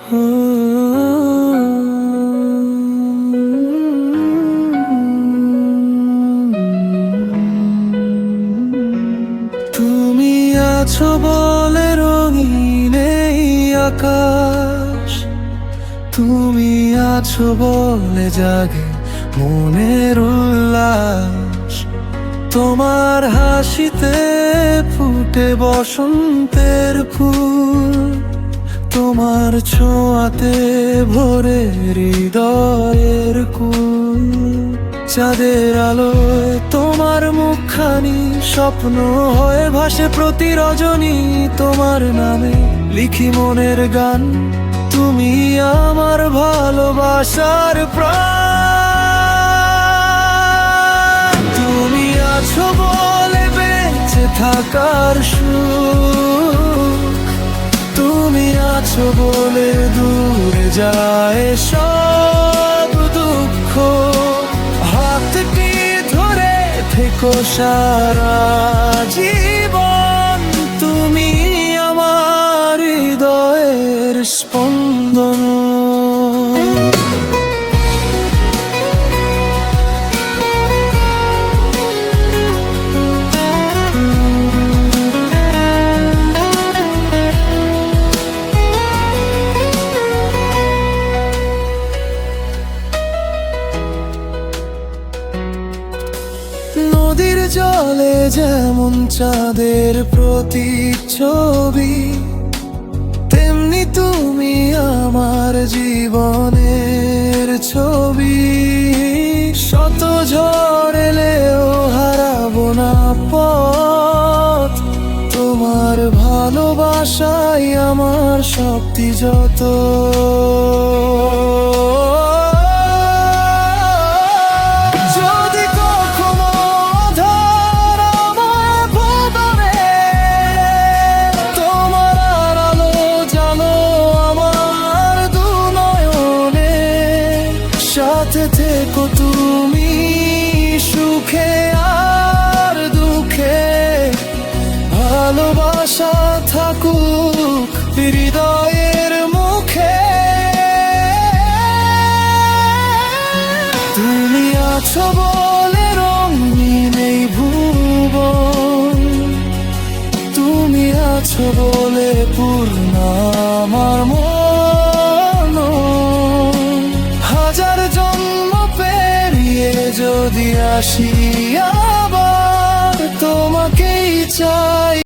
তুমি আছো বলে রঙিন এই আকাশ, তুমি আছো বলে জাগে মনের উল্লাস। তোমার হাসিতে ফুটে বসন্তের ফুল, তোমার ছোঁয়াতে ভরে হৃদয়ের কুল। চাঁদের আলোয় তোমার মুখখানি স্বপ্ন হয়ে ভাসে প্রতি রজনী। তোমার নামে লিখি মনের গান, তুমি আমার ভালোবাসার প্রাণ। তুমি আছো বলে বেঁচে থাকার সুখ, তুমি আছো বলে দূরে যায় সব দুঃখ। হাতটি ধরে থেকো সারা জীবন, তুমি আমার হৃদয়ের স্পন্দন। নদীর জলে যেমন চাঁদের প্রতিচ্ছবি, তেমনি তুমি আমার জীবনের ছবি। শত ঝড় এলেও হারাবো না পথ, তোমার ভালোবাসাই আমার শক্তি যত। সাথে থেকো তুমি সুখে আর দুঃখে, ভালোবাসা থাকুক হৃদয়ের মুখে। তুমি আছো বলে রঙিন এই ভুবন, তুমি আছো বলে পূর্ণ আমার মন। হাজার জন্ম পেরিয়ে যদি আসি আবার, তোমাকেই চাই।